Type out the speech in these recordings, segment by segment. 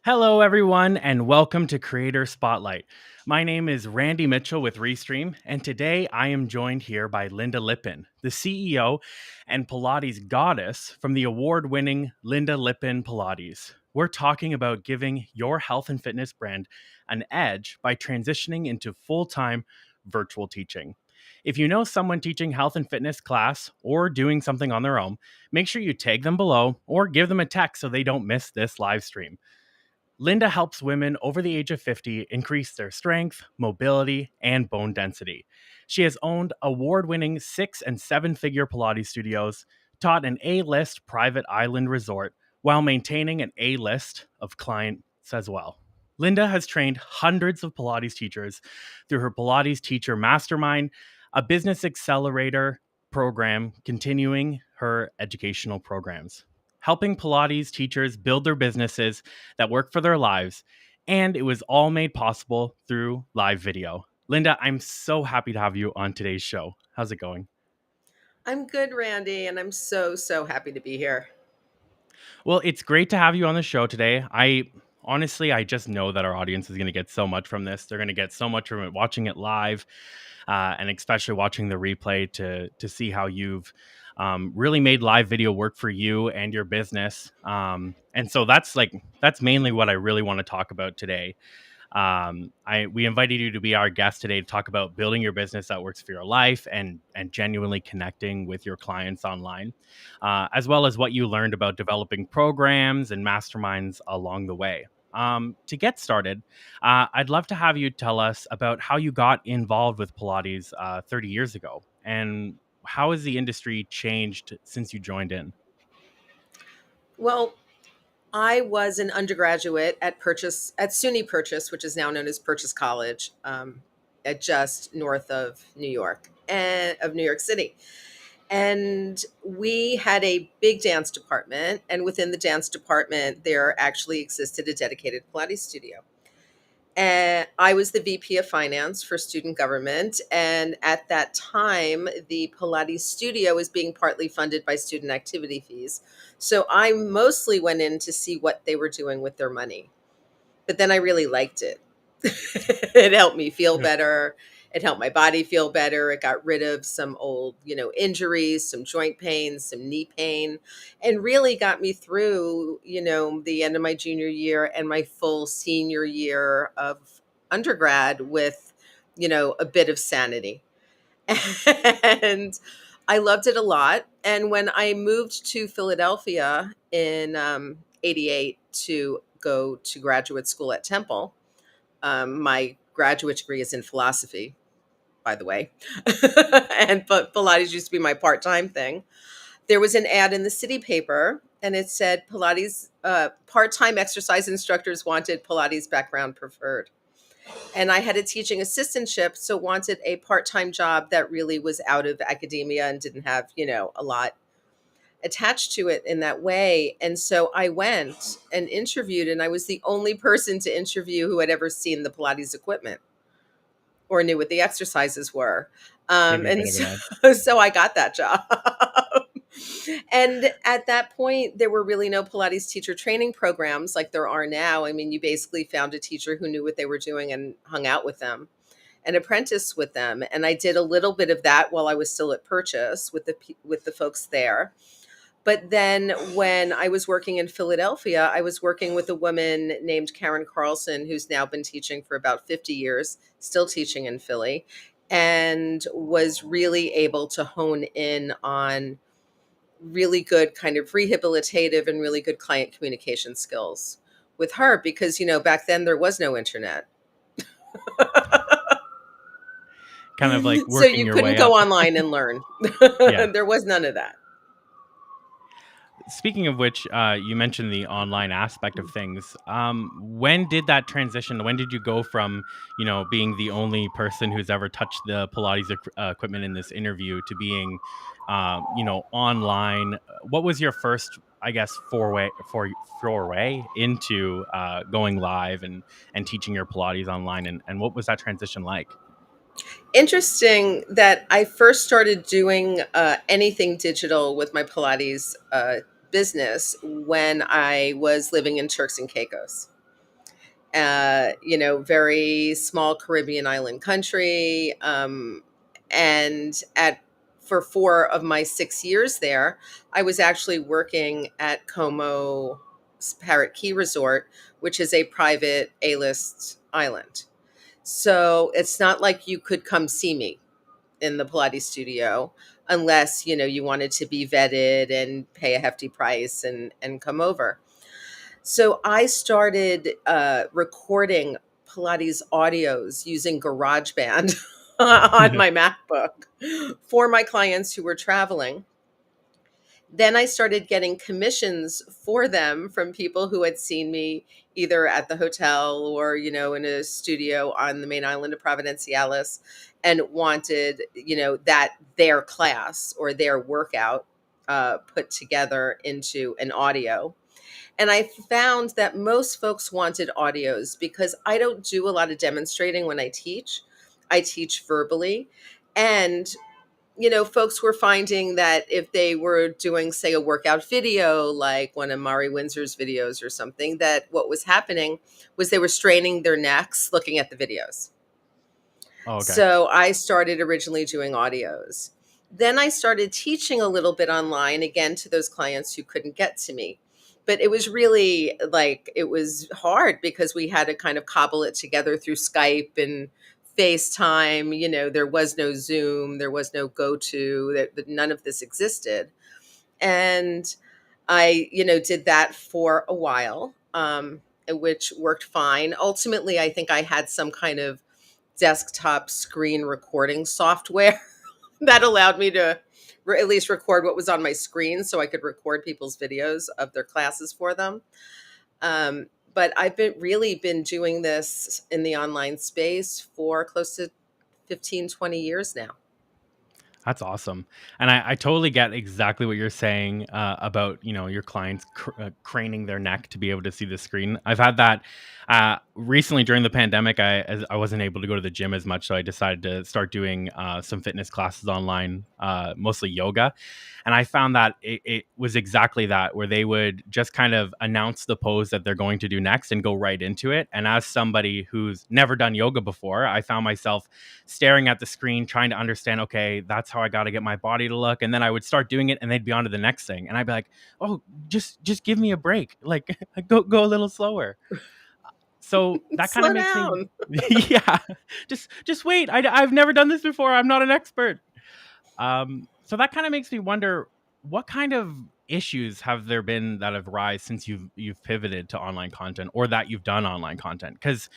Hello, everyone, and welcome to Creator Spotlight. My name is Randy Mitchell with Restream, and today I am joined here by Lynda Lippin, the CEO and Pilates goddess from the award-winning Lynda Lippin Pilates. We're talking about giving your health and fitness brand an edge by transitioning into full-time virtual teaching. If you know someone teaching health and fitness class or doing something on their own, make sure you tag them below or give them a text so they don't miss this live stream. Lynda helps women over the age of 50 increase their strength, mobility, and bone density. She has owned award winning 6 and 7 figure Pilates studios, taught an A-list private island resort, while maintaining an A-list of clients as well. Lynda has trained hundreds of Pilates teachers through her Pilates Teacher Mastermind, a business accelerator program continuing her educational programs, helping Pilates teachers build their businesses that work for their lives. And it was all made possible through live video. Lynda, I'm so happy to have you on today's show. How's it going? I'm good, Randy, and I'm so happy to be here. Well, it's great to have you on the show today. I just know that our audience is going to get so much from this. They're going to get so much from it watching it live, and especially watching the replay to see how you've really made live video work for you and your business. And so that's mainly what I really want to talk about today. We invited you to be our guest today to talk about building your business that works for your life and genuinely connecting with your clients online, as well as what you learned about developing programs and masterminds along the way. To get started, I'd love to have you tell us about how you got involved with Pilates 30 years ago, and how has the industry changed since you joined in? Well, I was an undergraduate at SUNY Purchase, which is now known as Purchase College, at just north of New York and of New York City. And we had a big dance department, and within the dance department, there actually existed a dedicated Pilates studio. And I was the VP of finance for student government. And at that time, the Pilates studio was being partly funded by student activity fees. So I mostly went in to see what they were doing with their money. But then I really liked it. It helped me feel better. It helped my body feel better. It got rid of some old, injuries, some joint pain, some knee pain, and really got me through, the end of my junior year and my full senior year of undergrad with, a bit of sanity. And I loved it a lot. And when I moved to Philadelphia in 88 to go to graduate school at Temple, my graduate degree is in philosophy, by the way. But Pilates used to be my part-time thing. There was an ad in the city paper, and it said Pilates part-time exercise instructors wanted, Pilates background preferred. And I had a teaching assistantship, so wanted a part-time job that really was out of academia and didn't have, a lot attached to it in that way. And so I went and interviewed, and I was the only person to interview who had ever seen the Pilates equipment or knew what the exercises were. Gave you a bit And of an edge. so I got that job. And at that point, there were really no Pilates teacher training programs like there are now. I mean, you basically found a teacher who knew what they were doing and hung out with them and apprenticed with them. And I did a little bit of that while I was still at Purchase with the folks there. But then when I was working in Philadelphia, I was working with a woman named Karen Carlson, who's now been teaching for about 50 years, still teaching in Philly, and was really able to hone in on really good kind of rehabilitative and really good client communication skills with her because, back then there was no internet. Kind of like So working you your couldn't way go up. online and learn. Yeah. There was none of that. Speaking of which, you mentioned the online aspect of things. When did that transition? When did you go from, being the only person who's ever touched the Pilates equipment in this interview to being, online? What was your first, I guess, foray into going live and teaching your Pilates online, and what was that transition like? Interesting that I first started doing anything digital with my Pilates business when I was living in Turks and Caicos. very small Caribbean island country. And at for 4 of my 6 years there, I was actually working at Como Parrot Key Resort, which is a private A-list island. So it's not like you could come see me in the Pilates studio unless, you wanted to be vetted and pay a hefty price and come over. So I started recording Pilates audios using GarageBand on my MacBook for my clients who were traveling. Then I started getting commissions for them from people who had seen me either at the hotel or, in a studio on the main island of Providenciales and wanted, that their class or their workout put together into an audio. And I found that most folks wanted audios because I don't do a lot of demonstrating when I teach. I teach verbally. And folks were finding that if they were doing, say, a workout video, like one of Mari Windsor's videos or something, that what was happening was they were straining their necks looking at the videos. Oh, okay. So I started originally doing audios. Then I started teaching a little bit online again to those clients who couldn't get to me. But it was really it was hard because we had to kind of cobble it together through Skype and FaceTime. There was no Zoom, there was no GoTo, none of this existed. And I, did that for a while, which worked fine. Ultimately, I think I had some kind of desktop screen recording software that allowed me to at least record what was on my screen so I could record people's videos of their classes for them. But I've really been doing this in the online space for close to 15, 20 years now. That's awesome. And I totally get exactly what you're saying about, your clients craning their neck to be able to see the screen. I've had that recently during the pandemic. I wasn't able to go to the gym as much, so I decided to start doing some fitness classes online, mostly yoga. And I found that it was exactly that, where they would just kind of announce the pose that they're going to do next and go right into it. And as somebody who's never done yoga before, I found myself staring at the screen, trying to understand, okay, that's how I got to get my body to look. And then I would start doing it and they'd be on to the next thing. And I'd be like, oh, just give me a break. Like go a little slower. So that kind of Slow makes me, down. yeah, just wait. I've never done this before. I'm not an expert. So that kind of makes me wonder, what kind of issues have there been that have arisen since you've pivoted to online content, or that you've done online content? Because,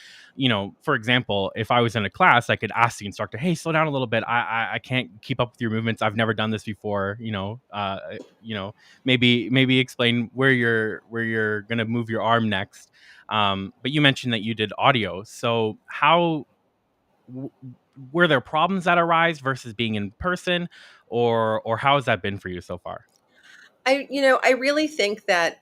for example, if I was in a class, I could ask the instructor, "Hey, slow down a little bit. I can't keep up with your movements. I've never done this before. Maybe explain where you're gonna move your arm next." But you mentioned that you did audio, so how were there problems that arise versus being in person, or how has that been for you so far? I really think that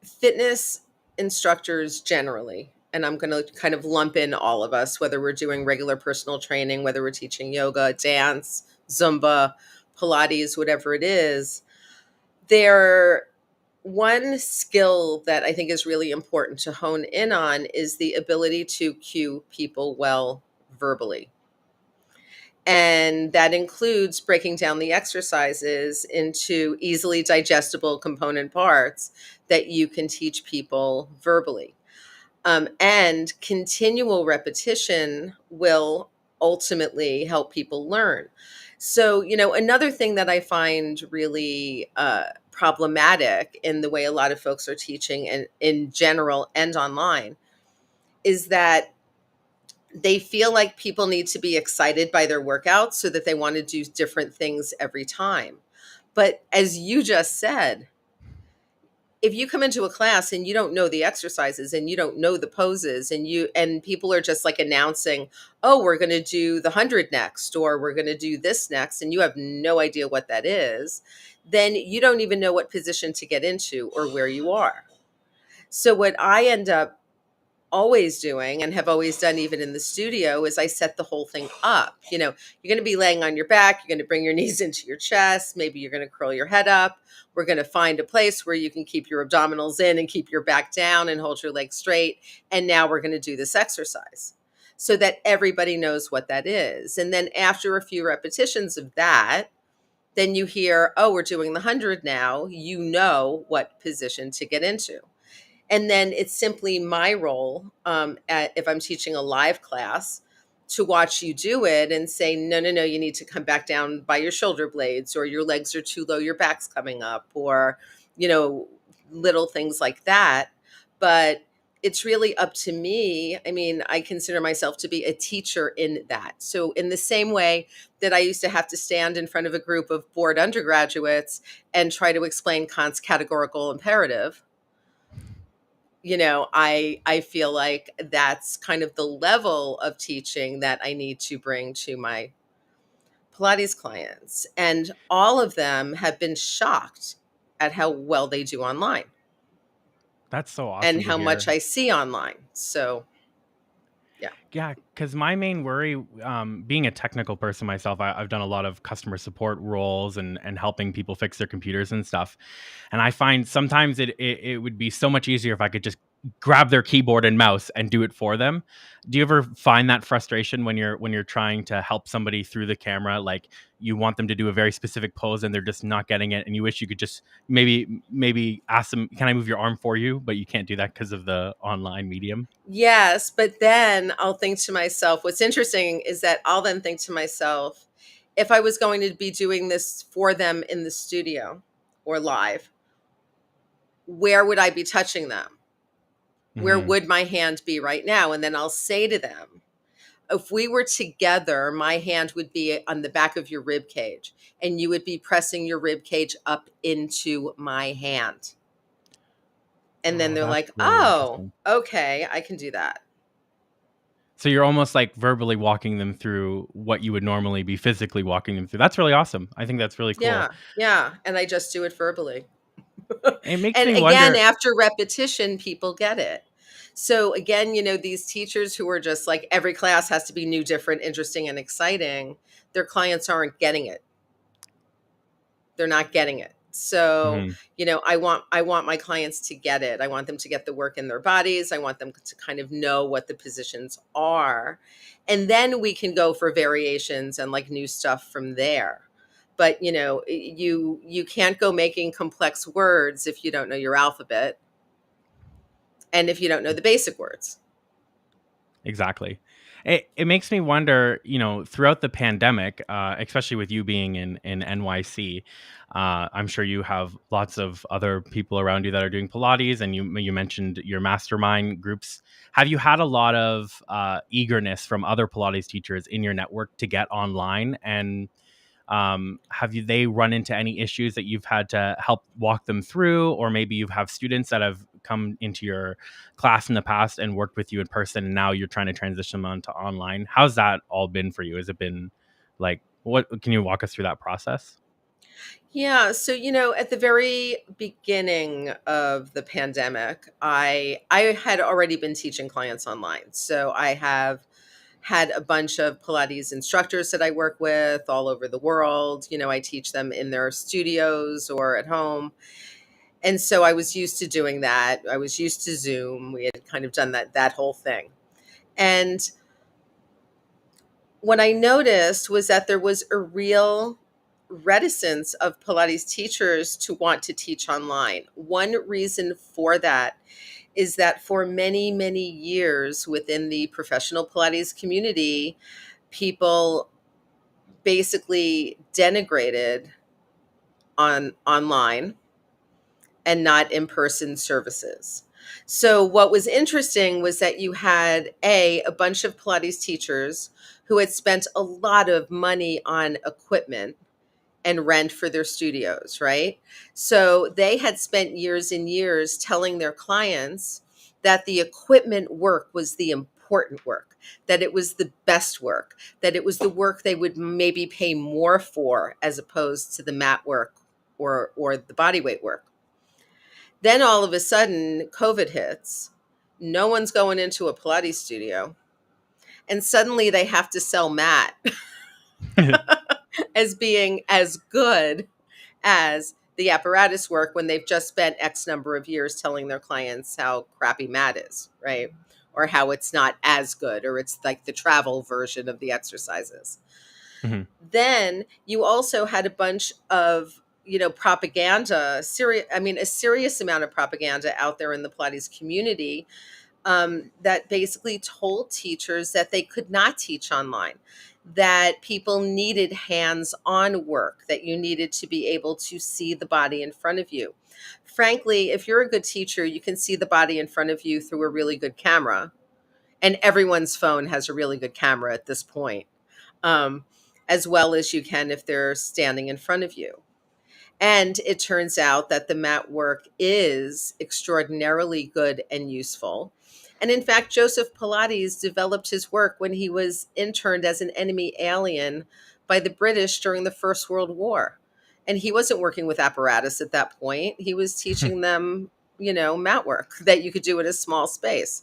fitness instructors generally, and I'm going to kind of lump in all of us, whether we're doing regular personal training, whether we're teaching yoga, dance, Zumba, Pilates, whatever it is, there one skill that I think is really important to hone in on is the ability to cue people well verbally. And that includes breaking down the exercises into easily digestible component parts that you can teach people verbally. And continual repetition will ultimately help people learn. So, another thing that I find really problematic in the way a lot of folks are teaching and in general and online is that they feel like people need to be excited by their workouts so that they want to do different things every time. But as you just said, if you come into a class and you don't know the exercises and you don't know the poses and people are just like announcing, "Oh, we're going to do the 100 next, or we're going to do this next," and you have no idea what that is, then you don't even know what position to get into or where you are. So what I end up always doing and have always done even in the studio is I set the whole thing up. You're going to be laying on your back. You're going to bring your knees into your chest. Maybe you're going to curl your head up. We're going to find a place where you can keep your abdominals in and keep your back down and hold your legs straight. And now we're going to do this exercise so that everybody knows what that is. And then after a few repetitions of that, then you hear, oh, we're doing the 100 now. You know what position to get into. And then it's simply my role, if I'm teaching a live class, to watch you do it and say, no, you need to come back down by your shoulder blades, or your legs are too low, your back's coming up, or, little things like that. But it's really up to me. I mean, I consider myself to be a teacher in that. So in the same way that I used to have to stand in front of a group of bored undergraduates and try to explain Kant's categorical imperative, I feel like that's kind of the level of teaching that I need to bring to my Pilates clients. And all of them have been shocked at how well they do online That's so and awesome to how much hear. I see online. So, yeah. Yeah, because my main worry, being a technical person myself, I've done a lot of customer support roles and helping people fix their computers and stuff. And I find sometimes it would be so much easier if I could just grab their keyboard and mouse and do it for them. Do you ever find that frustration when you're trying to help somebody through the camera? Like, you want them to do a very specific pose and they're just not getting it, and you wish you could just maybe ask them, "Can I move your arm for you?" But you can't do that because of the online medium. Yes, but then I'll think to myself, what's interesting is that I'll then think to myself, if I was going to be doing this for them in the studio or live, where would I be touching them? Where Hmm. would my hand be right now? And then I'll say to them, if we were together, my hand would be on the back of your rib cage and you would be pressing your rib cage up into my hand. And then Oh, they're that's like, really oh, interesting. okay, I can do that. So you're almost like verbally walking them through what you would normally be physically walking them through. That's really awesome. I think that's really cool. Yeah, yeah. And I just do it verbally. It makes And me again, wonder. after repetition, people get it. So again, these teachers who are just like every class has to be new, different, interesting, and exciting, their clients aren't getting it. They're not getting it. So, Mhm. I want my clients to get it. I want them to get the work in their bodies. I want them to kind of know what the positions are. And then we can go for variations and like new stuff from there. But, you can't go making complex words if you don't know your alphabet and if you don't know the basic words. Exactly. It makes me wonder, throughout the pandemic, especially with you being in NYC, I'm sure you have lots of other people around you that are doing Pilates, and you mentioned your mastermind groups. Have you had a lot of eagerness from other Pilates teachers in your network to get online? And they run into any issues that you've had to help walk them through, or maybe you have students that have come into your class in the past and worked with you in person, and now you're trying to transition them onto online? How's that all been for you? Has it been like, what can you walk us through that process? Yeah, so at the very beginning of the pandemic, I had already been teaching clients online. So I have had a bunch of Pilates instructors that I work with all over the world. I teach them in their studios or at home. And so I was used to doing that. I was used to Zoom. We had kind of done that whole thing. And what I noticed was that there was a real reticence of Pilates teachers to want to teach online. One reason for that is that for many, many years within the professional Pilates community, people basically denigrated on online and not in-person services. So what was interesting was that you had a bunch of Pilates teachers who had spent a lot of money on equipment and rent for their studios, right? So they had spent years and years telling their clients that the equipment work was the important work, that it was the best work, that it was the work they would maybe pay more for as opposed to the mat work or the body weight work. Then all of a sudden, COVID hits. No one's going into a Pilates studio. And suddenly they have to sell mat as being as good as the apparatus work when they've just spent X number of years telling their clients how crappy mat is, right? Or how it's not as good, or it's like the travel version of the exercises. Mhm. Then you also had a bunch of, propaganda, a serious amount of propaganda out there in the Pilates community, that basically told teachers that they could not teach online, that people needed hands on work, that you needed to be able to see the body in front of you. Frankly, if you're a good teacher, you can see the body in front of you through a really good camera. And everyone's phone has a really good camera at this point, um, as well as you can if they're standing in front of you. And it turns out that the mat work is extraordinarily good and useful. And in fact, Joseph Pilates developed his work when he was interned as an enemy alien by the British during the First World War. And he wasn't working with apparatus at that point. He was teaching them, mat work that you could do in a small space.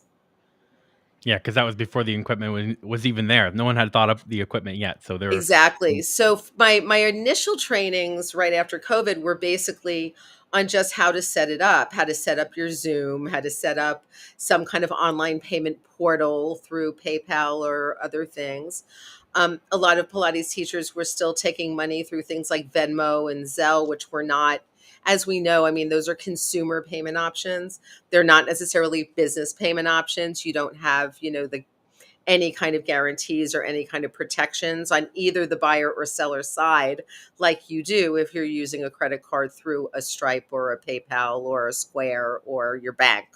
Yeah, because that was before the equipment was even there. No one had thought of the equipment yet, so they're Exactly. So my initial trainings right after COVID were basically on just how to set it up, how to set up your Zoom, how to set up some kind of online payment portal through PayPal or other things. A lot of Pilates teachers were still taking money through things like Venmo and Zelle, which were not, as we know, those are consumer payment options. They're not necessarily business payment options. You don't have, the any kind of guarantees or any kind of protections on either the buyer or seller side, like you do if you're using a credit card through a Stripe or a PayPal or a Square or your bank,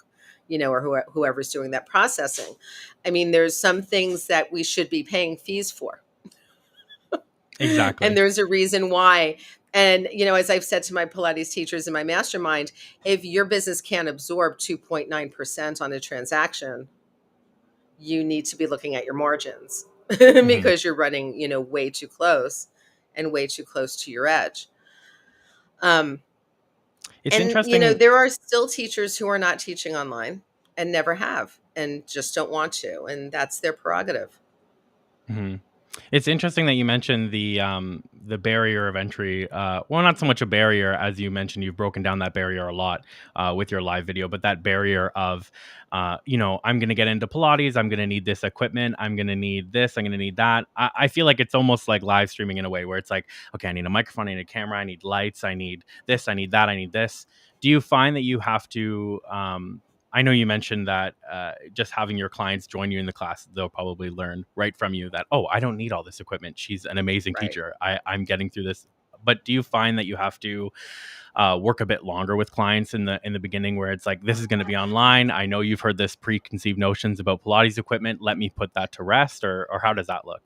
or whoever's doing that processing. There's some things that we should be paying fees for. And exactly. there's a reason why. And, as I've said to my Pilates teachers in my mastermind, if your business can't absorb 2.9% on a transaction, you need to be looking at your margins Mhm. because you're running, way too close and way too close to your edge. Um, It's and, interesting. there are still teachers who are not teaching online and never have and just don't want to. And that's their prerogative. Mhm. It's interesting that you mentioned the barrier of entry. Well, not so much a barrier as you mentioned. You've broken down that barrier a lot with your live video, but that barrier of, I'm going to get into Pilates. I'm going to need this equipment. I'm going to need this. I'm going to need that. I feel like it's almost like live streaming in a way where it's like, okay, I need a microphone. I need a camera. I need lights. I need this. I need that. I need this. Do you find that you have to? I know you mentioned that just having your clients join you in the class, they'll probably learn right from you that, oh, I don't need all this equipment. She's an amazing Right. teacher. I'm getting through this. But do you find that you have to work a bit longer with clients in the beginning, where it's like, this is going to be online. I know you've heard this preconceived notions about Pilates equipment. Let me put that to rest, or how does that look?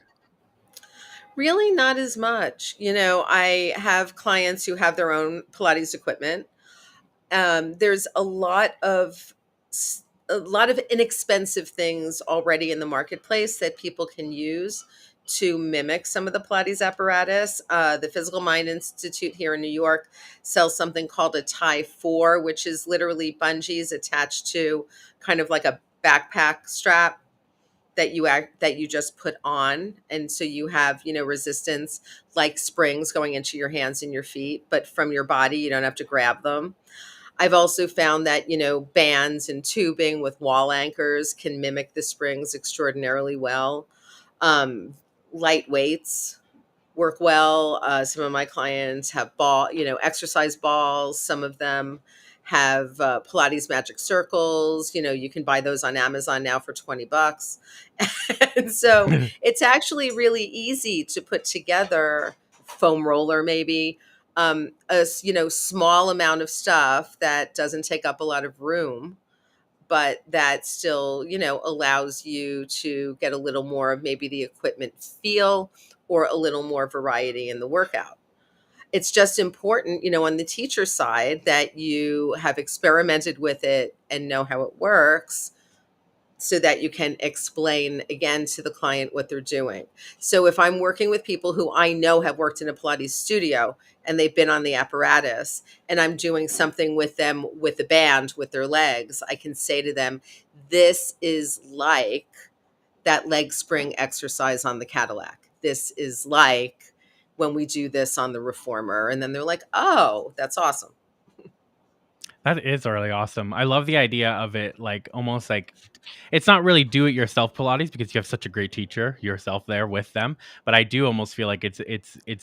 Really, not as much. I have clients who have their own Pilates equipment. There's a lot of inexpensive things already in the marketplace that people can use to mimic some of the Pilates apparatus. The Physical Mind Institute here in New York sells something called a Tie 4, which is literally bungees attached to kind of like a backpack strap that you just put on, and so you have, resistance, like springs going into your hands and your feet, but from your body. You don't have to grab them. I've also found that, bands and tubing with wall anchors can mimic the springs extraordinarily well. Um, Light weights work well. Some of my clients have exercise balls. Some of them have Pilates magic circles. You can buy those on Amazon now for $20. And so it's actually really easy to put together. Foam roller, maybe, small amount of stuff that doesn't take up a lot of room, but that still, allows you to get a little more of maybe the equipment feel or a little more variety in the workout. It's just important, on the teacher side, that you have experimented with it and know how it works, so that you can explain again to the client what they're doing. So if I'm working with people who I know have worked in a Pilates studio and they've been on the apparatus, and I'm doing something with them with the band with their legs, I can say to them, this is like that leg spring exercise on the Cadillac. This is like when we do this on the reformer. And then they're like, oh, that's awesome. That is really awesome. I love the idea of it, like almost like it's not really do it yourself Pilates because you have such a great teacher yourself there with them. But I do almost feel like it's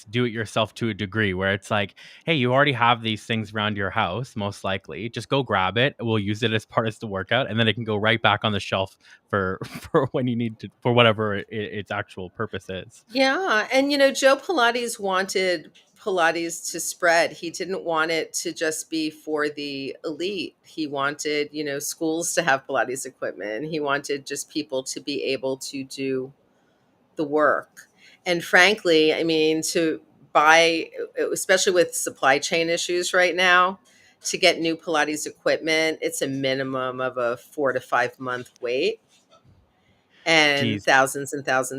do it yourself to a degree where it's like, hey, you already have these things around your house, most likely. Just go grab it. We'll use it as part of the workout, and then it can go right back on the shelf for for when you need to for whatever its actual purpose is. Yeah. And, Joe Pilates wanted Pilates to spread. He didn't want it to just be for the elite. He wanted, schools to have Pilates equipment. He wanted just people to be able to do the work. And frankly, I mean, to buy, especially with supply chain issues right now, to get new Pilates equipment, it's a minimum of a 4 to 5 month wait Geez, and thousands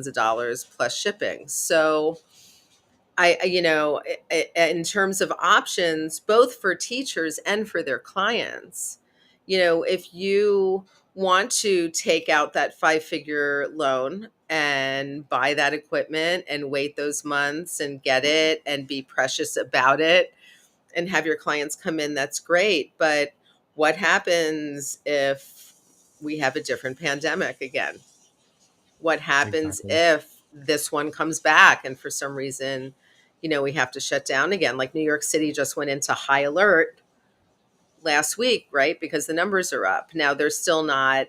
of dollars plus shipping. So in terms of options, both for teachers and for their clients, if you want to take out that 5-figure loan and buy that equipment and wait those months and get it and be precious about it and have your clients come in, that's great. But what happens if we have a different pandemic again? What happens exactly. if this one comes back and for some reason, we have to shut down again? Like New York City just went into high alert last week, right? Because the numbers are up. Now they're still not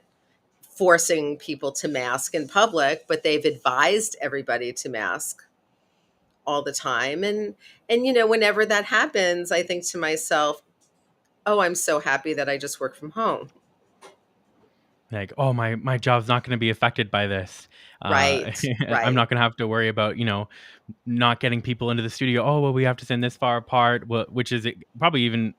forcing people to mask in public, but they've advised everybody to mask all the time. And whenever that happens, I think to myself, oh, I'm so happy that I just work from home. Like, oh, my job's not going to be affected by this. Right. I'm Right. not going to have to worry about not getting people into the studio. Oh, well, we have to stand this far apart, which is probably even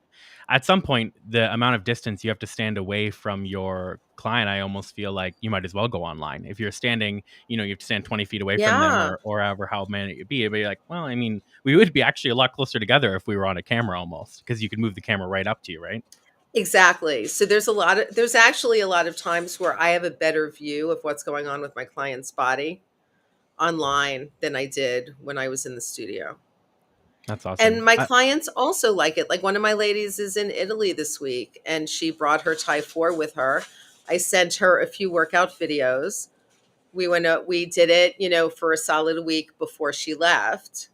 at some point the amount of distance you have to stand away from your client. I almost feel like you might as well go online. If you're standing, you have to stand 20 feet away from them Yeah. or however how many it be. But you're like, well, I mean, we would be actually a lot closer together if we were on a camera almost because you could move the camera right up to you, right? Exactly. So there's actually a lot of times where I have a better view of what's going on with my client's body online than I did when I was in the studio. That's awesome. And my clients also like it. Like one of my ladies is in Italy this week and she brought her Thai 4 with her. I sent her a few workout videos. We did it, for a solid week before she left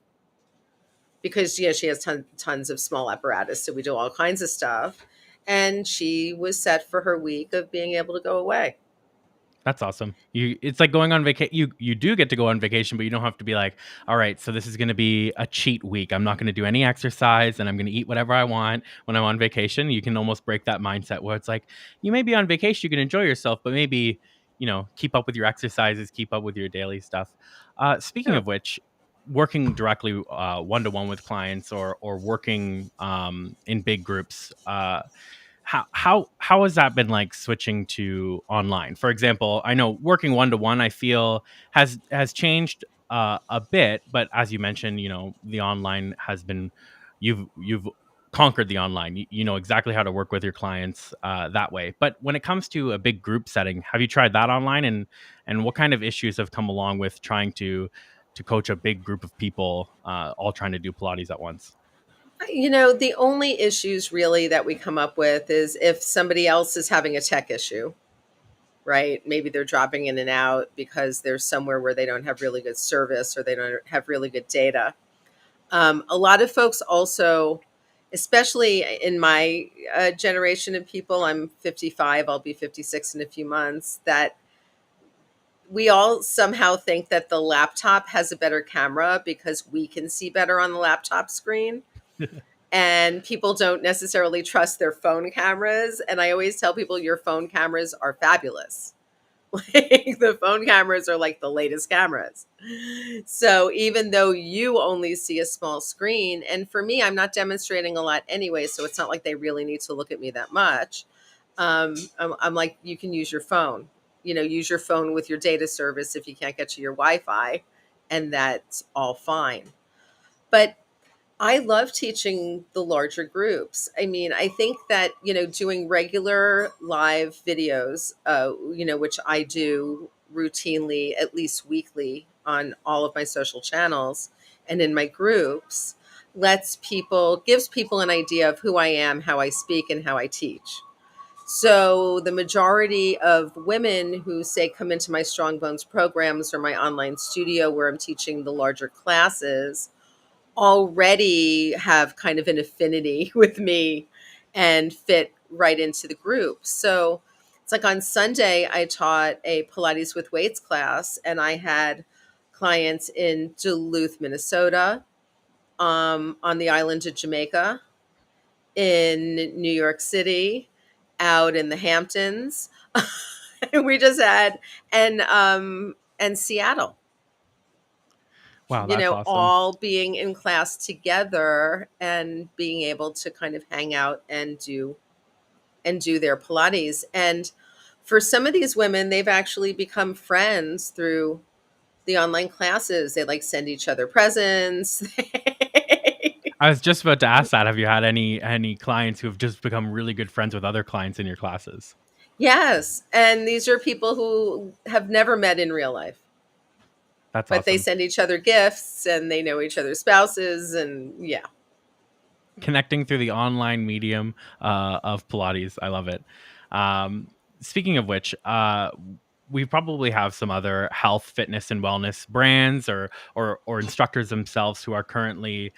because she has tons of small apparatus, so we do all kinds of stuff. And she was set for her week of being able to go away. That's awesome. It's like going on vacation. You do get to go on vacation, but you don't have to be like, all right, so this is going to be a cheat week. I'm not going to do any exercise, and I'm going to eat whatever I want when I'm on vacation. You can almost break that mindset where it's like you may be on vacation, you can enjoy yourself, but maybe keep up with your exercises, keep up with your daily stuff. Speaking Yeah. of which, working directly one to one with clients or working in big groups. How has that been like switching to online? For example, I know working one to one, I feel has changed a bit, but as you mentioned, the online has been you've conquered the online. You know exactly how to work with your clients that way. But when it comes to a big group setting, have you tried that online, and what kind of issues have come along with trying to coach a big group of people all trying to do Pilates at once? The only issues really that we come up with is if somebody else is having a tech issue, right? Maybe they're dropping in and out because they're somewhere where they don't have really good service or they don't have really good data. A lot of folks also, especially in my generation of people, I'm 55, I'll be 56 in a few months, that we all somehow think that the laptop has a better camera because we can see better on the laptop screen. And people don't necessarily trust their phone cameras. And I always tell people your phone cameras are fabulous. Like the phone cameras are like the latest cameras. So even though you only see a small screen, and for me, I'm not demonstrating a lot anyway, so it's not like they really need to look at me that much. I'm like, you can use your phone. Use your phone with your data service if you can't get to your Wi-Fi, and that's all fine. But I love teaching the larger groups. I mean, I think that, doing regular live videos, which I do routinely, at least weekly on all of my social channels and in my groups, gives people an idea of who I am, how I speak, and how I teach. So the majority of women who say come into my Strong Bones programs or my online studio where I'm teaching the larger classes already have kind of an affinity with me and fit right into the group. So it's like on Sunday, I taught a Pilates with weights class, and I had clients in Duluth, Minnesota, on the island of Jamaica, in New York City, out in the Hamptons. We just had and Seattle, Wow, that's awesome. all being in class together and being able to kind of hang out and do their Pilates. And for some of these women, they've actually become friends through the online classes. They like send each other presents. I was just about to ask that. Have you had any clients who have just become really good friends with other clients in your classes? Yes, and these are people who have never met in real life, That's but they awesome. send each other gifts and they know each other's spouses, and yeah. Connecting through the online medium of Pilates. I love it. Um, Speaking of which, we probably have some other health, fitness, and wellness brands or instructors themselves who are currently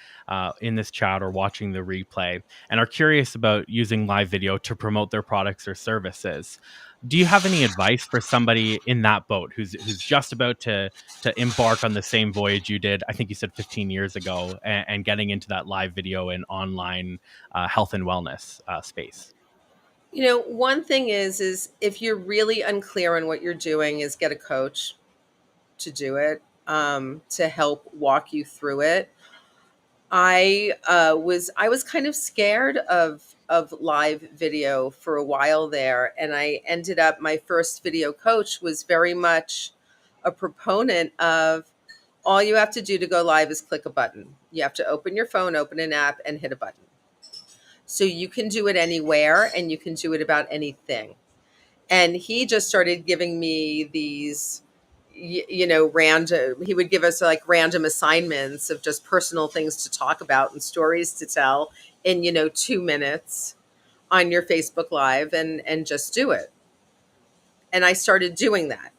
in this chat or watching the replay and are curious about using live video to promote their products or services. Do you have any advice for somebody in that boat who's just about to embark on the same voyage you did? I think you said 15 years ago, and getting into that live video and online health and wellness space. One thing is if you're really unclear on what you're doing, is get a coach to do it, to help walk you through it. I was kind of scared of live video for a while there, and I ended up, my first video coach was very much a proponent of, all you have to do to go live is click a button. You have to open your phone, open an app, and hit a button. So you can do it anywhere and you can do it about anything. And he just started giving me these, random, he would give us like random assignments of just personal things to talk about and stories to tell in 2 minutes on your Facebook Live, and just do it. And I started doing that,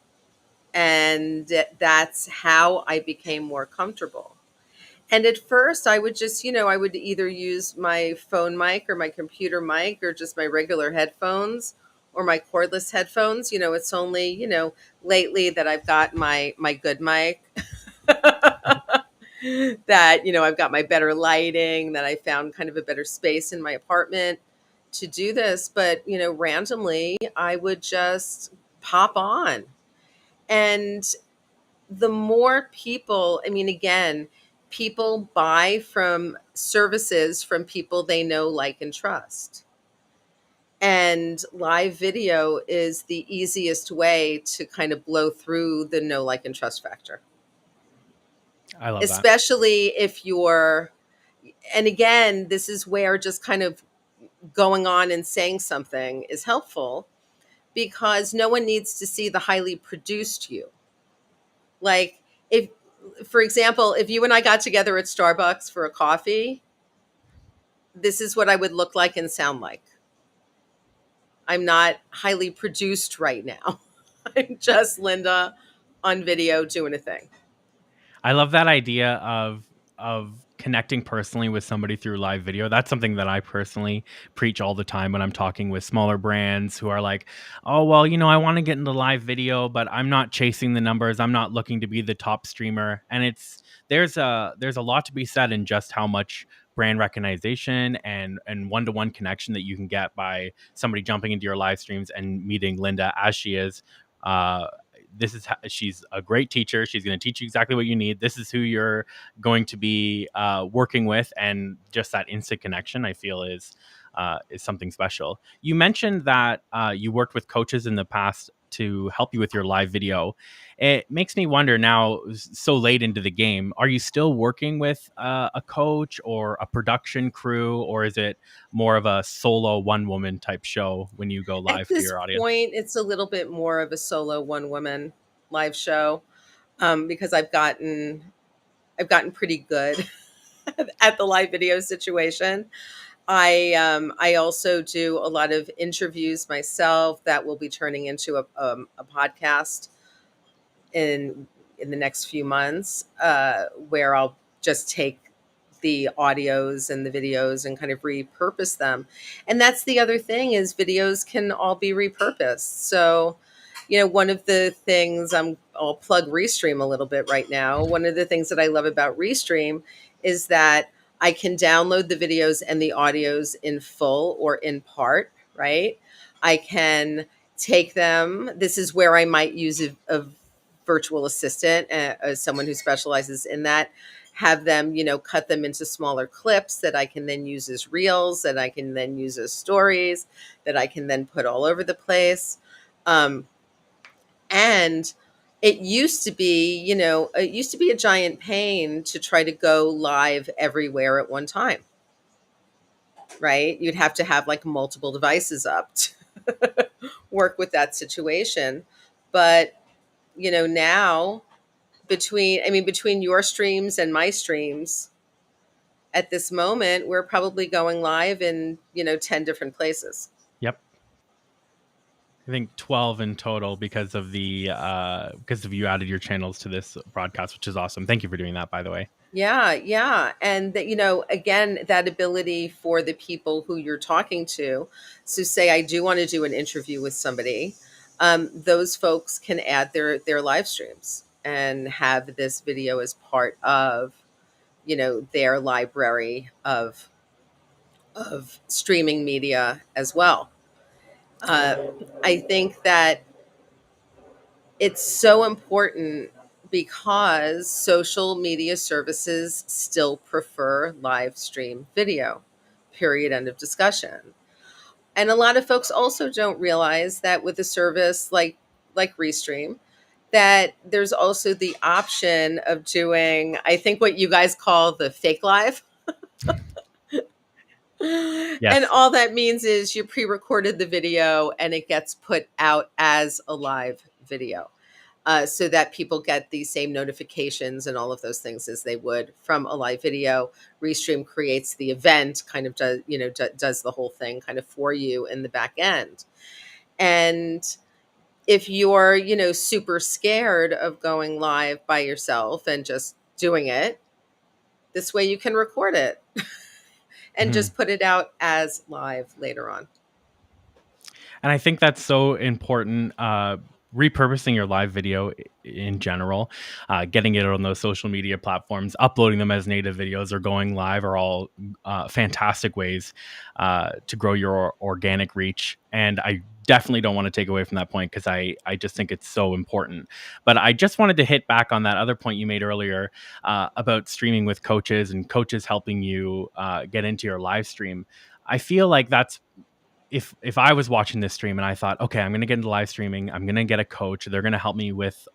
and that's how I became more comfortable. And at first, I would just, I would either use my phone mic or my computer mic or just my regular headphones or my cordless headphones. It's only, lately that I've got my good mic, that, I've got my better lighting, that I found kind of a better space in my apartment to do this. But, randomly, I would just pop on. And the more people, I mean, again, people buy from services from people they know, like, and trust. And live video is the easiest way to kind of blow through the know, like, and trust factor, I love that. especially if you're, and again, this is where just kind of going on and saying something is helpful, because no one needs to see the highly produced you. Like, if, for example, if you and I got together at Starbucks for a coffee, this is what I would look like and sound like. I'm not highly produced right now. I'm just Lynda on video doing a thing. I love that idea of connecting personally with somebody through live video. That's something that I personally preach all the time when I'm talking with smaller brands who are like, "Oh, well, I want to get into live video, but I'm not chasing the numbers. I'm not looking to be the top streamer." And there's a lot to be said in just how much brand recognition and one-to-one connection that you can get by somebody jumping into your live streams and meeting Lynda as she is. Uh, she's a great teacher. She's going to teach you exactly what you need. This is who you're going to be working with, and just that instant connection, I feel, is something special. You mentioned that you worked with coaches in the past. to help you with your live video. It makes me wonder now, so late into the game, are you still working with a coach or a production crew, or is it more of a solo one woman type show when you go At live to this your audience? point, it's a little bit more of a solo one woman live show, because I've gotten pretty good at the live video situation. I also do a lot of interviews myself that will be turning into a podcast in in the next few months, where I'll just take the audios and the videos and kind of repurpose them. And that's the other thing, is videos can all be repurposed. So, one of the things, I'll plug Restream a little bit right now. One of the things that I love about Restream is that I can download the videos and the audios in full or in part, right? I can take them. This is where I might use a virtual assistant, someone who specializes in that, have them, cut them into smaller clips that I can then use as reels, that I can then use as stories, that I can then put all over the place. Um, and it used to be a giant pain to try to go live everywhere at one time, right? You'd have to have like multiple devices up to work with that situation. But, now, between your streams and my streams, at this moment, we're probably going live in, 10 different places. Yep. I think 12 in total because of you added your channels to this broadcast, which is awesome. Thank you for doing that, by the way. Yeah, yeah. And that, again, that ability for the people who you're talking to. So say I do want to do an interview with somebody, those folks can add their live streams and have this video as part of, their library of streaming media as well. Uh, I think that it's so important because social media services still prefer live stream video, period, end of discussion. And a lot of folks also don't realize that with a service like Restream, that there's also the option of doing, I think, what you guys call the fake live. And Yes. all that means is you pre-recorded the video and it gets put out as a live video, so that people get the same notifications and all of those things as they would from a live video. Restream creates the event, kind of does the whole thing kind of for you in the back end. And if you're, super scared of going live by yourself and just doing it, this way you can record it and Mhm. just put it out as live later on. And I think that's so important. Repurposing your live video in general, getting it on those social media platforms, uploading them as native videos, or going live are all fantastic ways to grow your organic reach. And I definitely don't want to take away from that point because I just think it's so important. But I just wanted to hit back on that other point you made earlier about streaming with coaches and coaches helping you get into your live stream. I feel like that's if I was watching this stream and I thought, okay, I'm going to get into live streaming, I'm going to get a coach, they're going to help me with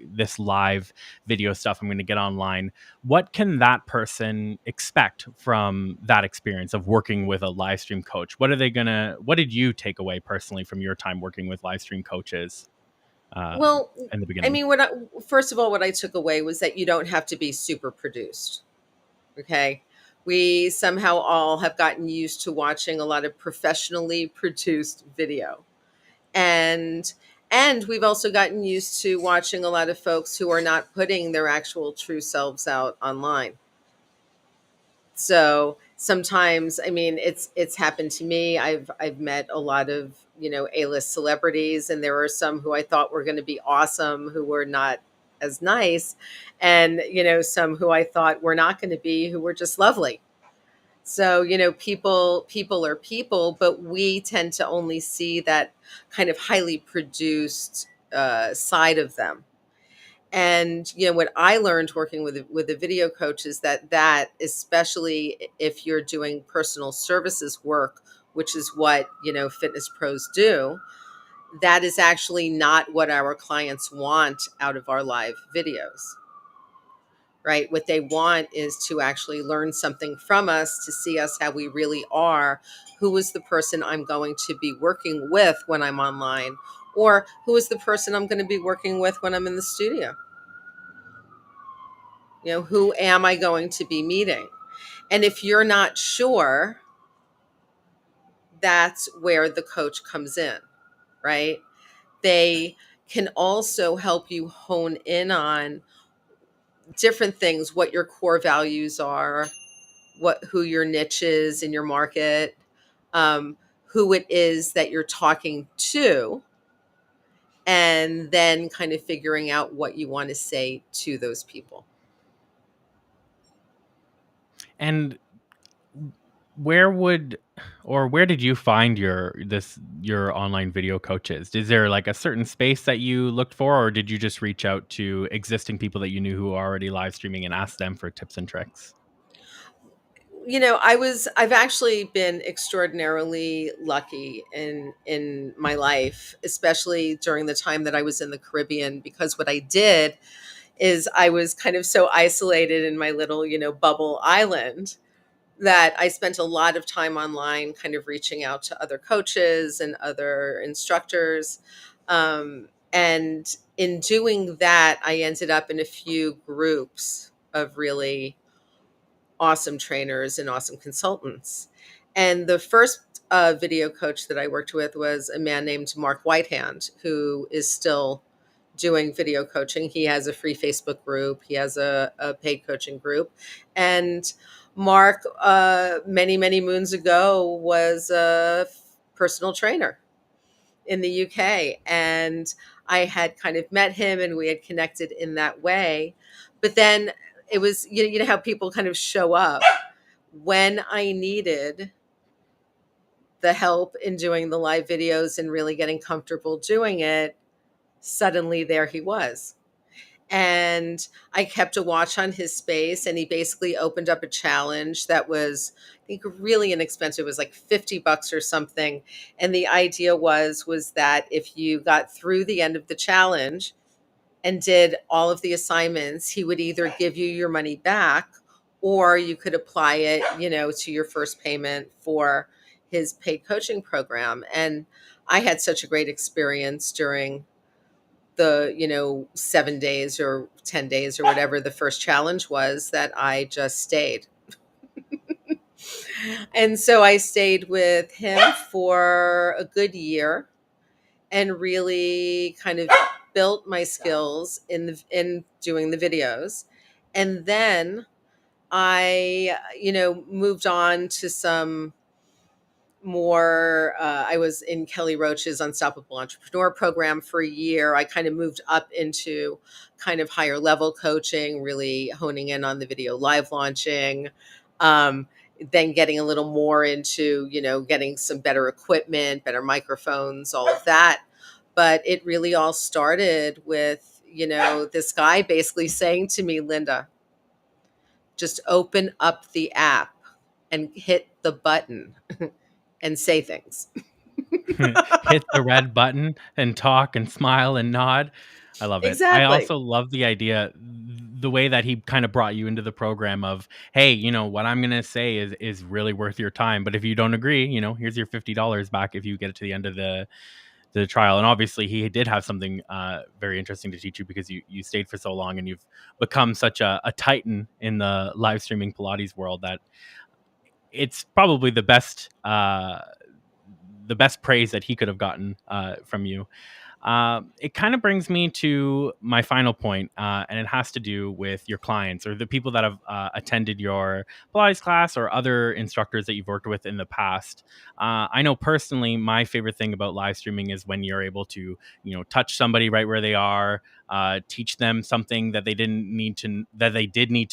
this live video stuff, I'm going to get online. What can that person expect from that experience of working with a live stream coach? What did you take away personally from your time working with live stream coaches uh, Well, in the beginning? first of all, what I took away was that you don't have to be super produced. Okay. We somehow all have gotten used to watching a lot of professionally produced video. And we've also gotten used to watching a lot of folks who are not putting their actual true selves out online. So sometimes, it's happened to me. I've met a lot of, A-list celebrities, and there are some who I thought were going to be awesome who were not as nice, and some who I thought were not going to be, who were just lovely. So, people are people, but we tend to only see that kind of highly produced side of them. And what I learned working with a video coach is that especially if you're doing personal services work, which is what fitness pros do, that is actually not what our clients want out of our live videos, right? What they want is to actually learn something from us, to see us how we really are. Who is the person I'm going to be working with when I'm online? Or who is the person I'm going to be working with when I'm in the studio? Who am I going to be meeting? And if you're not sure, that's where the coach comes in, right? They can also help you hone in on different things, what your core values are, who your niche is in your market, who it is that you're talking to, and then kind of figuring out what you want to say to those people. And where did you find your online video coaches? Is there like a certain space that you looked for, or did you just reach out to existing people that you knew who were already live streaming and ask them for tips and tricks? I've actually been extraordinarily lucky in my life, especially during the time that I was in the Caribbean, because what I did is I was kind of so isolated in my little, bubble island, that I spent a lot of time online kind of reaching out to other coaches and other instructors. And in doing that, I ended up in a few groups of really awesome trainers and awesome consultants. And the first video coach that I worked with was a man named Mark Whitehand, who is still doing video coaching. He has a free Facebook group, he has a paid coaching group. And Mark, many, many moons ago, was a personal trainer in the UK. And I had kind of met him and we had connected in that way. But then it was, you know how people kind of show up when I needed the help in doing the live videos and really getting comfortable doing it. Suddenly there he was. And I kept a watch on his space, and he basically opened up a challenge that was, I think, really inexpensive. It was like $50 or something. And the idea was that if you got through the end of the challenge and did all of the assignments, he would either give you your money back, or you could apply it, to your first payment for his paid coaching program. And I had such a great experience during the 7 days or 10 days or whatever the first challenge was, that I just stayed. And so I stayed with him for a good year and really kind of built my skills in doing the videos. And then I moved on to some more. I was in Kelly Roach's Unstoppable Entrepreneur program for a year. I kind of moved up into kind of higher level coaching, really honing in on the video live launching. Then getting a little more into, getting some better equipment, better microphones, all of that. But it really all started with, this guy basically saying to me, Lynda, just open up the app and hit the button and say things. Hit the red button and talk and smile and nod. I love it. I Exactly. also love the idea, the way that he kind of brought you into the program of, hey, what I'm gonna say is really worth your time. But if you don't agree, here's your $50 back if you get it to the end of the trial. And obviously, he did have something very interesting to teach you, because you stayed for so long and you've become such a titan in the live streaming Pilates world that it's probably the best praise that he could have gotten from you. It kind of brings me to my final point, and it has to do with your clients or the people that have attended your Pilates class or other instructors that you've worked with in the past. I know personally, my favorite thing about live streaming is when you're able to, touch somebody right where they are, teach them something that they did need to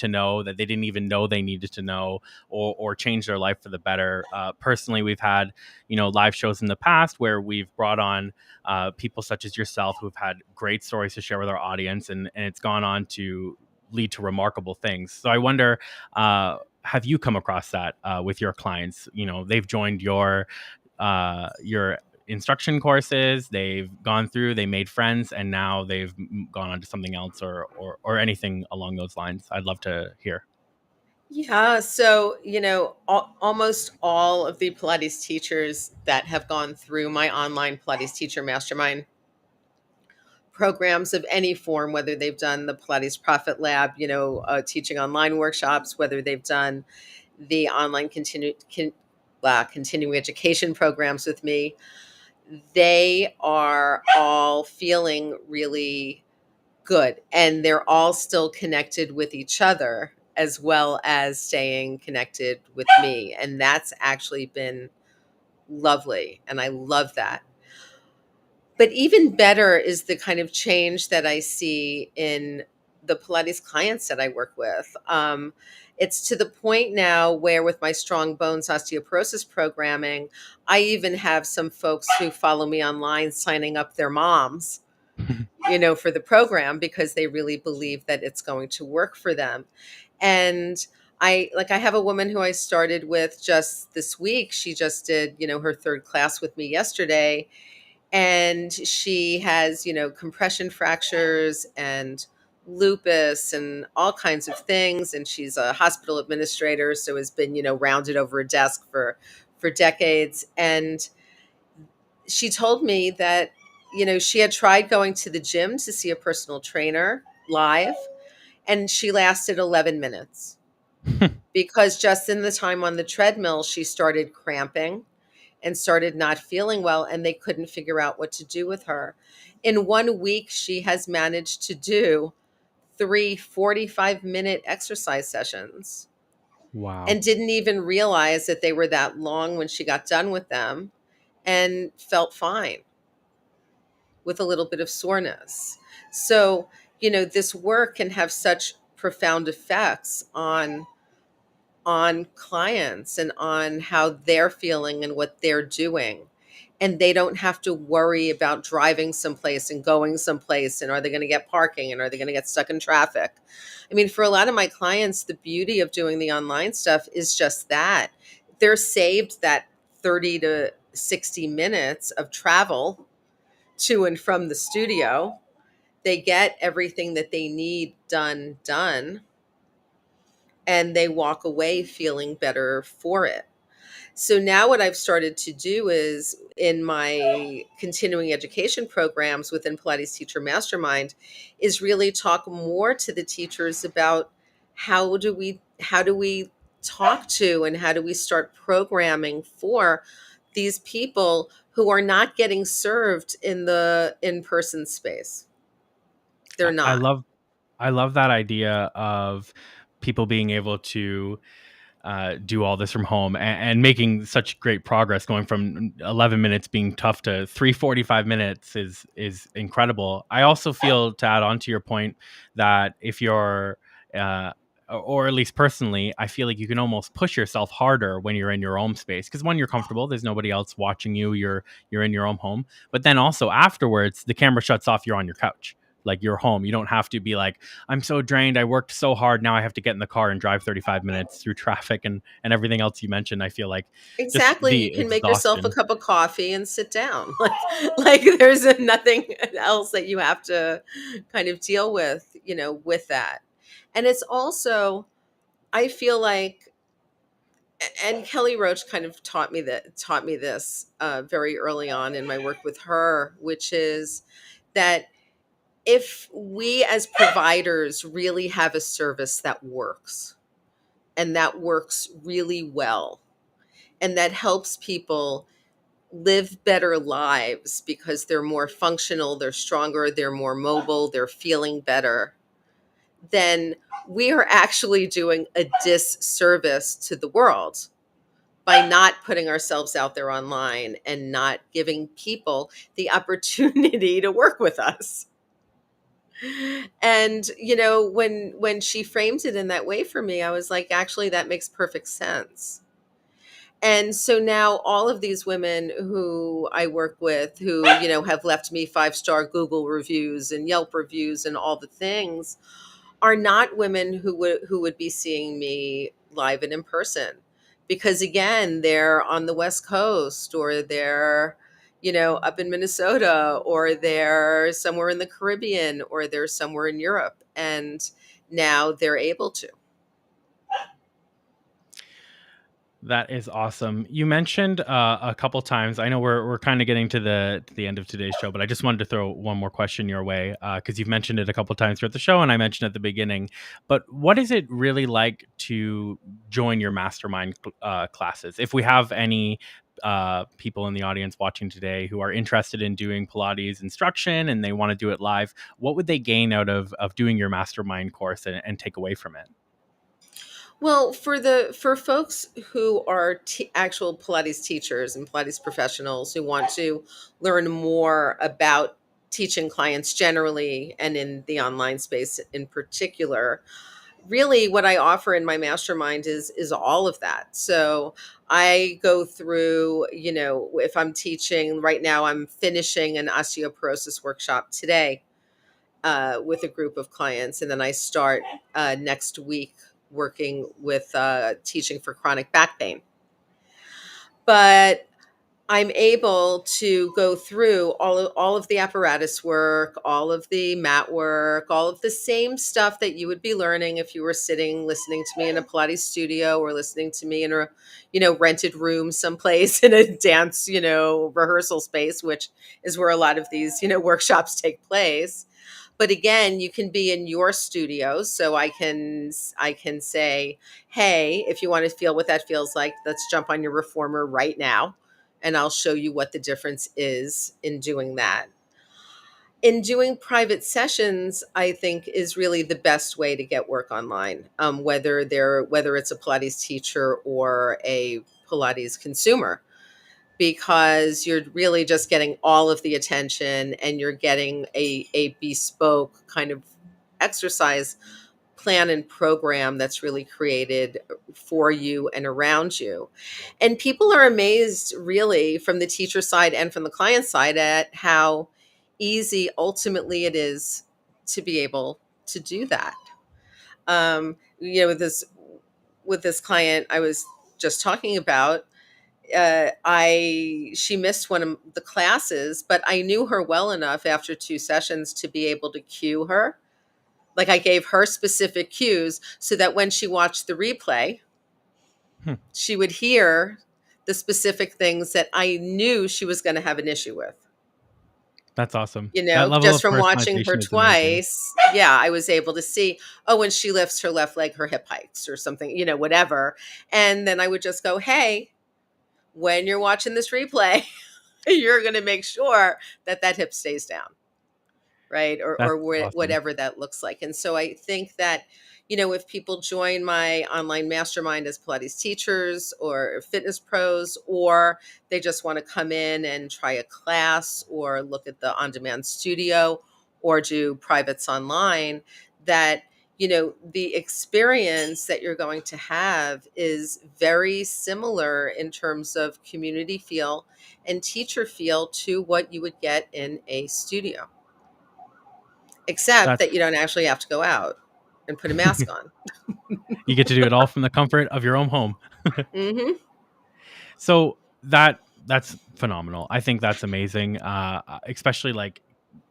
know, that they didn't even know they needed to know, or change their life for the better. Personally, we've had, live shows in the past where we've brought on people such as yourself who've had great stories to share with our audience, and it's gone on to lead to remarkable things. So I wonder, have you come across that with your clients? They've joined your instruction courses, they've gone through, they made friends, and now they've gone on to something else, or anything along those lines? I'd love to hear. Yeah, so almost all of the Pilates teachers that have gone through my online Pilates teacher mastermind programs of any form, whether they've done the Pilates Profit Lab, teaching online workshops, whether they've done the online continuing education programs with me, they are all feeling really good, and they're all still connected with each other as well as staying connected with me. And that's actually been lovely. And I love that. But even better is the kind of change that I see in the Pilates clients that I work with. It's to the point now where, with my strong bones osteoporosis programming, I even have some folks who follow me online signing up their moms, for the program, because they really believe that it's going to work for them. And I have a woman who I started with just this week. She just did, her third class with me yesterday, and she has, compression fractures and lupus and all kinds of things. And she's a hospital administrator, so has been, rounded over a desk for decades. And she told me that, she had tried going to the gym to see a personal trainer live, and she lasted 11 minutes because just in the time on the treadmill, she started cramping and started not feeling well, and they couldn't figure out what to do with her. In 1 week, she has managed to do 3 45-minute exercise sessions Wow. and didn't even realize that they were that long when she got done with them, and felt fine with a little bit of soreness. So, this work can have such profound effects on clients and on how they're feeling and what they're doing. And they don't have to worry about driving someplace and going someplace, and are they going to get parking, and are they going to get stuck in traffic. I mean, for a lot of my clients, the beauty of doing the online stuff is just that they're saved that 30 to 60 minutes of travel to and from the studio. They get everything that they need done, and they walk away feeling better for it. So now what I've started to do is, in my continuing education programs within Pilates Teacher Mastermind, is really talk more to the teachers about how do we talk to, and how do we start programming for these people who are not getting served in the in-person space. They're I not. love I love that idea of people being able to do all this from home, and making such great progress, going from 11 minutes being tough to 3 45 minutes is incredible. I also feel, to add on to your point, that if you're uh, or at least personally, I feel like you can almost push yourself harder when you're in your own space, because when you're comfortable, there's nobody else watching you, you're in your own home. But then also afterwards, the camera shuts off, you're on your couch, like you're home. You don't have to be like, I'm so drained, I worked so hard, now I have to get in the car and drive 35 minutes through traffic, and everything else you mentioned. I feel like just Exactly. You the can make yourself a exhaustion. cup of coffee and sit down. Like there's nothing else that you have to kind of deal with, with that. And it's also, I feel like, and Kelly Roach kind of taught me this very early on in my work with her, which is that if we as providers really have a service that works, and that works really well, and that helps people live better lives because they're more functional, they're stronger, they're more mobile, they're feeling better, then we are actually doing a disservice to the world by not putting ourselves out there online and not giving people the opportunity to work with us. And when she framed it in that way for me, I was like, actually, that makes perfect sense. And so now all of these women who I work with, who, have left me 5-star Google reviews and Yelp reviews and all the things, are not women who would be seeing me live and in person. Because again, they're on the West Coast, or they're, up in Minnesota, or they're somewhere in the Caribbean, or they're somewhere in Europe. And now they're able to. That is awesome. You mentioned a couple times. I know we're kind of getting to the end of today's show, but I just wanted to throw one more question your way because you've mentioned it a couple times throughout the show, and I mentioned at the beginning. But what is it really like to join your mastermind classes? If we have any people in the audience watching today who are interested in doing Pilates instruction and they want to do it live, what would they gain out of doing your mastermind course and take away from it? Well, for folks who are actual Pilates teachers and Pilates professionals who want to learn more about teaching clients generally and in the online space in particular, really what I offer in my mastermind is all of that. So I go through, if I'm teaching right now, I'm finishing an osteoporosis workshop today with a group of clients, and then I start next week working with teaching for chronic back pain. But I'm able to go through all of the apparatus work, all of the mat work, all of the same stuff that you would be learning if you were sitting listening to me in a Pilates studio, or listening to me in a, rented room someplace in a dance, rehearsal space, which is where a lot of these, workshops take place. But again, you can be in your studio, so I can say, hey, if you want to feel what that feels like, let's jump on your reformer right now, and I'll show you what the difference is in doing that. In doing private sessions, I think is really the best way to get work online, whether it's a Pilates teacher or a Pilates consumer, because you're really just getting all of the attention, and you're getting a bespoke kind of exercise plan and program that's really created for you and around you. And people are amazed, really, from the teacher side and from the client side, at how easy ultimately it is to be able to do that. With this client I was just talking about, I she missed one of the classes, but I knew her well enough after 2 sessions to be able to cue her. Like, I gave her specific cues so that when she watched the replay, Hmm, she would hear the specific things that I knew she was going to have an issue with. that's awesome. That level Just of from watching her personalization is amazing. twice, yeah, I was able to see, oh, when she lifts her left leg, her hip hikes or something, whatever. And then I would just go, hey, when you're watching this replay, you're going to make sure that that hip stays down, right? Or, That's or awesome. whatever that looks like. And so I think that, if people join my online mastermind as Pilates teachers or fitness pros, or they just want to come in and try a class, or look at the on-demand studio, or do privates online, that the experience that you're going to have is very similar in terms of community feel and teacher feel to what you would get in a studio, except That's that you don't actually have to go out and put a mask on. you get to do it all from the comfort of your own home. Hmm. So that's phenomenal. I think that's amazing. Especially like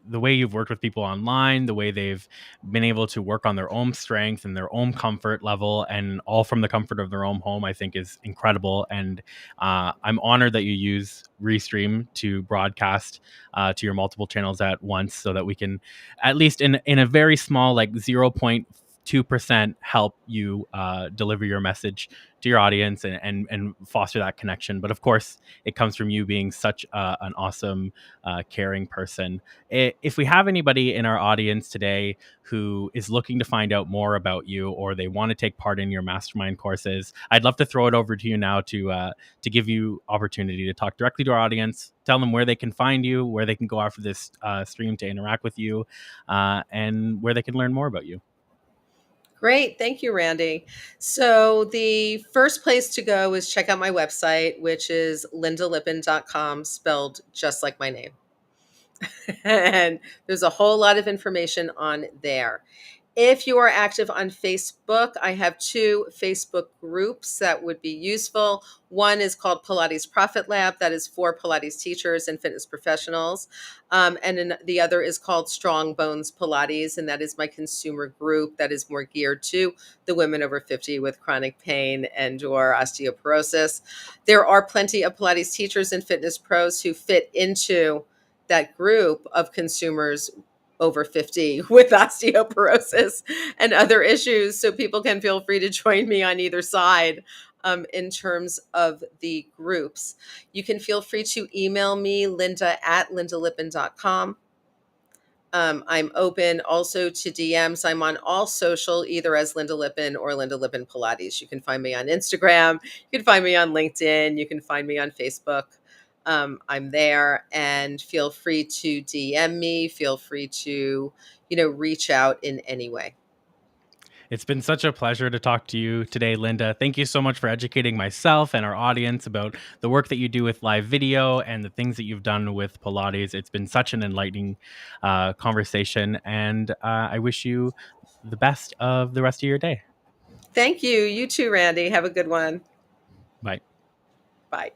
the way you've worked with people online, the way they've been able to work on their own strength and their own comfort level, and all from the comfort of their own home, I think is incredible. And I'm honored that you use Restream to broadcast to your multiple channels at once, so that we can, at least in a very small, like 0.2%, help you deliver your message to your audience and foster that connection. But of course, it comes from you being such an awesome, caring person. If we have anybody in our audience today who is looking to find out more about you, or they want to take part in your mastermind courses, I'd love to throw it over to you now to give you opportunity to talk directly to our audience, tell them where they can find you, where they can go after this stream to interact with you, and where they can learn more about you. Great. Thank you, Randy. So the first place to go is check out my website, which is lindalippin.com, spelled just like my name. And there's a whole lot of information on there. If you are active on Facebook, I have two Facebook groups that would be useful. One is called Pilates Profit Lab, that is for Pilates teachers and fitness professionals. And then the other is called Strong Bones Pilates, and that is my consumer group that is more geared to the women over 50 with chronic pain and or osteoporosis. There are plenty of Pilates teachers and fitness pros who fit into that group of consumers over 50 with osteoporosis and other issues. So people can feel free to join me on either side in terms of the groups. You can feel free to email me, Lynda@lyndalippin.com. I'm open also to DMs. I'm on all social, either as Lynda Lippin or Lynda Lippin Pilates. You can find me on Instagram. You can find me on LinkedIn. You can find me on Facebook. I'm there, and feel free to DM me. Feel free to, reach out in any way. It's been such a pleasure to talk to you today, Lynda. Thank you so much for educating myself and our audience about the work that you do with live video and the things that you've done with Pilates. It's been such an enlightening conversation, and I wish you the best of the rest of your day. Thank you. You too, Randy. Have a good one. Bye. Bye.